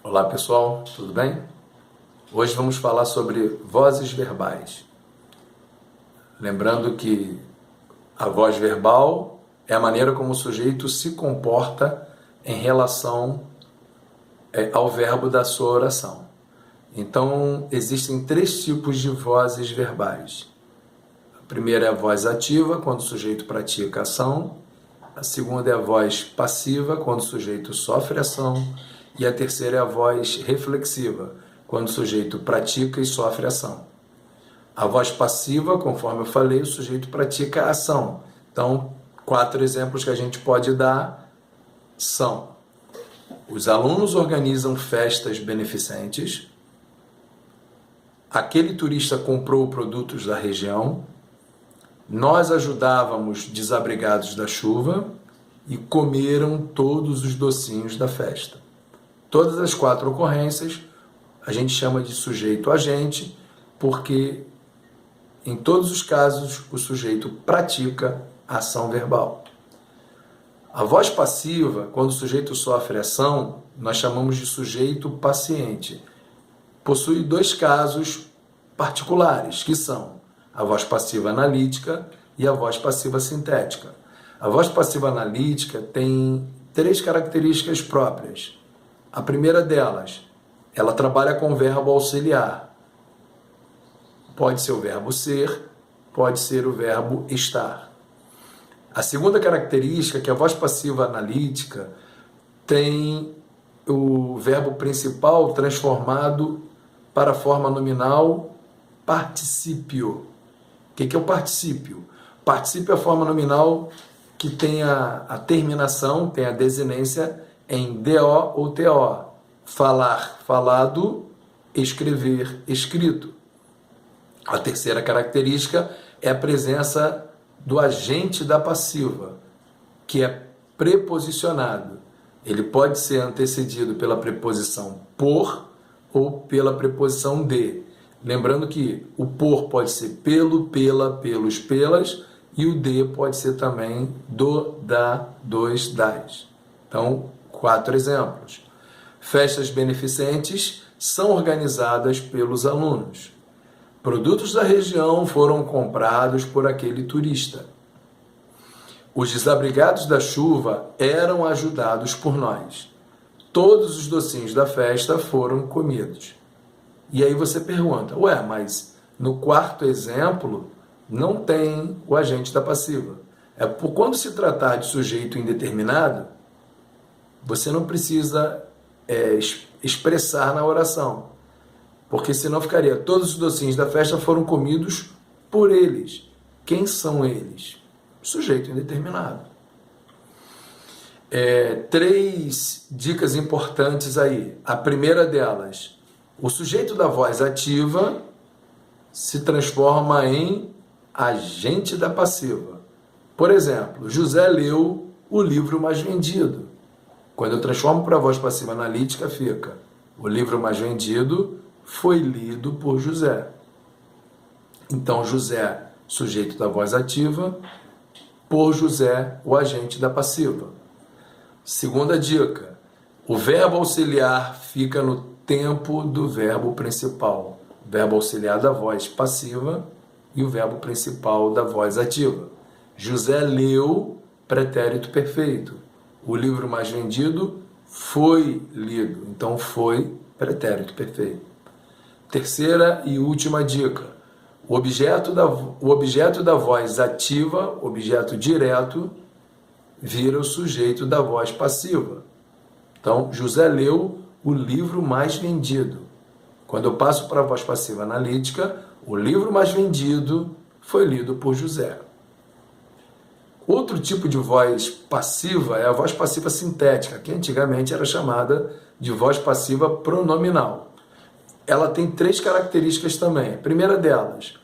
Olá pessoal, tudo bem? Hoje vamos falar sobre vozes verbais. Lembrando que a voz verbal é a maneira como o sujeito se comporta em relação ao verbo da sua oração. Então, existem três tipos de vozes verbais. A primeira é a voz ativa, quando o sujeito pratica ação. A segunda é a voz passiva, quando o sujeito sofre ação. E a terceira é a voz reflexiva, quando o sujeito pratica e sofre ação. A voz passiva, conforme eu falei, o sujeito pratica ação. Então, 4 exemplos que a gente pode dar são: os alunos organizam festas beneficentes, aquele turista comprou produtos da região, nós ajudávamos desabrigados da chuva e comeram todos os docinhos da festa. Todas as 4 ocorrências a gente chama de sujeito-agente, porque em todos os casos o sujeito pratica a ação verbal. A voz passiva, quando o sujeito sofre ação, nós chamamos de sujeito paciente. Possui 2 casos particulares, que são a voz passiva analítica e a voz passiva sintética. A voz passiva analítica tem 3 características próprias. A primeira delas, ela trabalha com o verbo auxiliar. Pode ser o verbo ser, pode ser o verbo estar. A segunda característica é que a voz passiva analítica tem o verbo principal transformado para a forma nominal particípio. O que é o particípio? Particípio é a forma nominal que tem a terminação, tem a desinência em DO ou TO. Falar, falado, escrever, escrito. A terceira característica é a presença do agente da passiva, que é preposicionado. Ele pode ser antecedido pela preposição por ou pela preposição de. Lembrando que o por pode ser pelo, pela, pelos, pelas, e o de pode ser também do, da, dos, das. Então, 4 exemplos. Festas beneficentes são organizadas pelos alunos. Produtos da região foram comprados por aquele turista. Os desabrigados da chuva eram ajudados por nós. Todos os docinhos da festa foram comidos. E aí você pergunta, mas no 4º exemplo não tem o agente da passiva. Quando se tratar de sujeito indeterminado, você não precisa expressar na oração, porque senão ficaria: todos os docinhos da festa foram comidos por eles. Quem são eles? Sujeito indeterminado. 3 dicas importantes aí. A primeira delas: o sujeito da voz ativa se transforma em agente da passiva. Por exemplo, José leu o livro mais vendido. Quando eu transformo para a voz passiva analítica, fica: o livro mais vendido foi lido por José. Então, José, sujeito da voz ativa, por José, o agente da passiva. Segunda dica: o verbo auxiliar fica no tempo do verbo principal. O verbo auxiliar da voz passiva e o verbo principal da voz ativa. José leu, pretérito perfeito. O livro mais vendido foi lido. Então, foi pretérito perfeito. Terceira e última dica: o objeto da voz ativa, objeto direto, vira o sujeito da voz passiva. Então, José leu o livro mais vendido. Quando eu passo para a voz passiva analítica, o livro mais vendido foi lido por José. Outro tipo de voz passiva é a voz passiva sintética, que antigamente era chamada de voz passiva pronominal. Ela tem 3 características também. A primeira delas,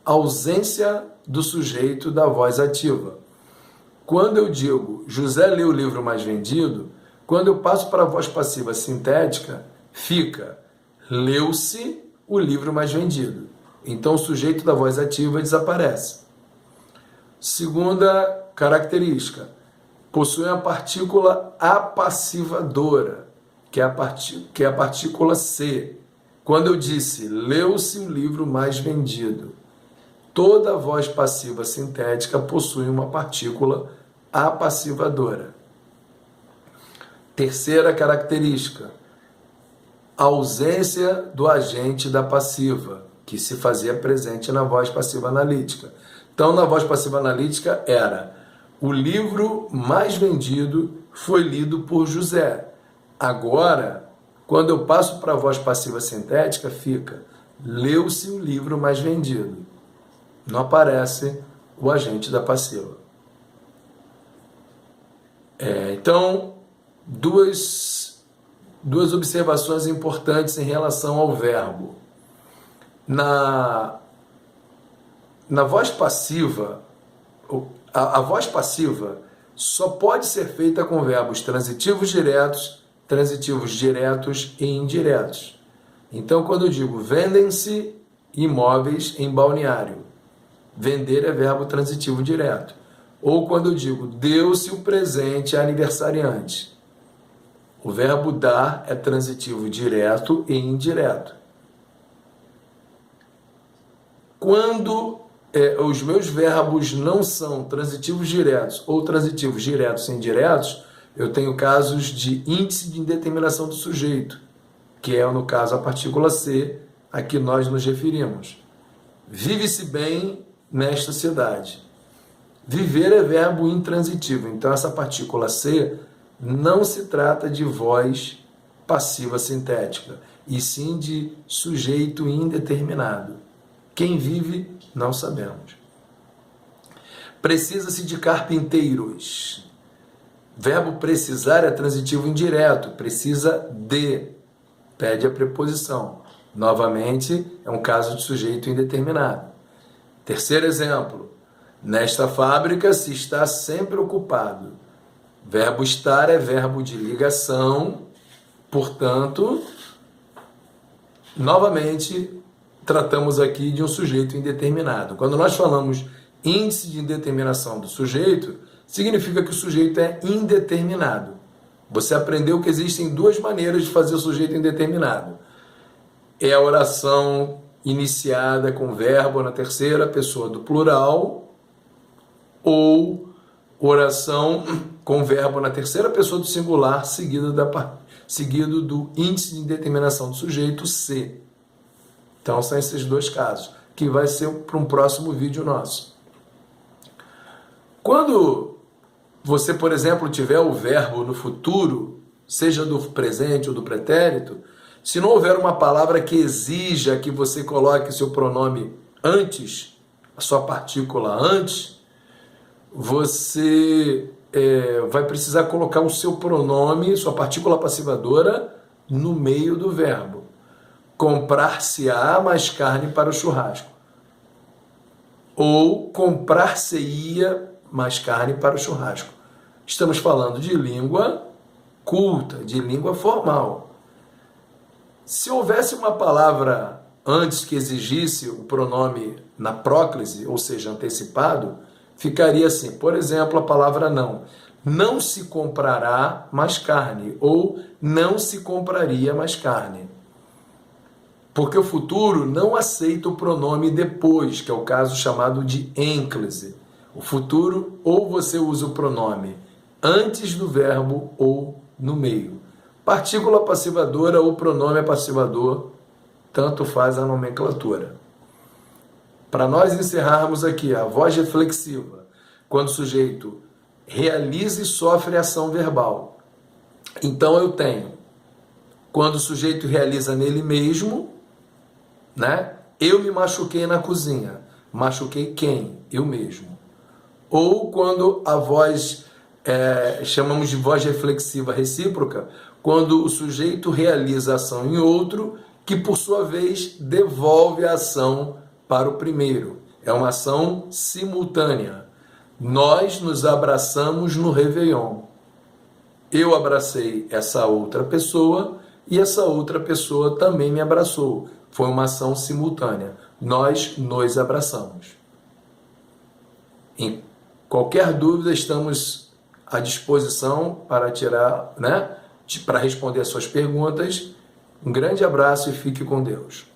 ausência do sujeito da voz ativa. Quando eu digo José leu o livro mais vendido, quando eu passo para a voz passiva sintética, fica leu-se o livro mais vendido. Então o sujeito da voz ativa desaparece. Segunda característica, possui a partícula apassivadora. que é a partícula C. Quando eu disse, leu-se o livro mais vendido. Toda voz passiva sintética possui uma partícula apassivadora. Terceira característica, a ausência do agente da passiva, que se fazia presente na voz passiva analítica. Então, na voz passiva analítica era, o livro mais vendido foi lido por José. Agora, quando eu passo para a voz passiva sintética, fica, leu-se o livro mais vendido. Não aparece o agente da passiva. Então, duas observações importantes em relação ao verbo. Na voz passiva, a voz passiva só pode ser feita com verbos transitivos diretos e indiretos. Então, quando eu digo vendem-se imóveis em Balneário, vender é verbo transitivo direto. Ou quando eu digo deu-se o presente a aniversariante, o verbo dar é transitivo direto e indireto. Quando os meus verbos não são transitivos diretos ou transitivos diretos e indiretos, eu tenho casos de índice de indeterminação do sujeito, que é, no caso, a partícula C, a que nós nos referimos. Vive-se bem nesta cidade. Viver é verbo intransitivo, então essa partícula C não se trata de voz passiva sintética, e sim de sujeito indeterminado. Quem vive, não sabemos. Precisa-se de carpinteiros. Verbo precisar é transitivo indireto, precisa de, pede a preposição. Novamente, é um caso de sujeito indeterminado. Terceiro exemplo, nesta fábrica se está sempre ocupado. Verbo estar é verbo de ligação, portanto, novamente, tratamos aqui de um sujeito indeterminado. Quando nós falamos índice de indeterminação do sujeito, significa que o sujeito é indeterminado. Você aprendeu que existem duas maneiras de fazer o sujeito indeterminado. É a oração iniciada com verbo na terceira pessoa do plural, ou oração com verbo na terceira pessoa do singular, seguido do índice de indeterminação do sujeito, C. Então, são esses dois casos, que vai ser para um próximo vídeo nosso. Quando você, por exemplo, tiver o verbo no futuro, seja do presente ou do pretérito, se não houver uma palavra que exija que você coloque seu pronome antes, a sua partícula antes, você vai precisar colocar o seu pronome, sua partícula passivadora, no meio do verbo. Comprar-se-á mais carne para o churrasco. Ou comprar-se-ia mais carne para o churrasco. Estamos falando de língua culta, de língua formal. Se houvesse uma palavra antes que exigisse o pronome na próclise, ou seja, antecipado, ficaria assim, por exemplo, a palavra não. Não se comprará mais carne, ou não se compraria mais carne. Porque o futuro não aceita o pronome depois, que é o caso chamado de ênclise. O futuro, ou você usa o pronome antes do verbo ou no meio. Partícula passivadora ou pronome passivador, tanto faz a nomenclatura. Para nós encerrarmos aqui, a voz reflexiva, quando o sujeito realiza e sofre ação verbal. Então eu tenho, quando o sujeito realiza nele mesmo, né? Eu me machuquei na cozinha. Machuquei quem? Eu mesmo. Ou quando a voz, chamamos de voz reflexiva recíproca, quando o sujeito realiza a ação em outro, que por sua vez devolve a ação para o primeiro. É uma ação simultânea. Nós nos abraçamos no Réveillon. Eu abracei essa outra pessoa e essa outra pessoa também me abraçou. Foi uma ação simultânea. Nós nos abraçamos. Em qualquer dúvida, estamos à disposição para tirar, para responder as suas perguntas. Um grande abraço e fique com Deus.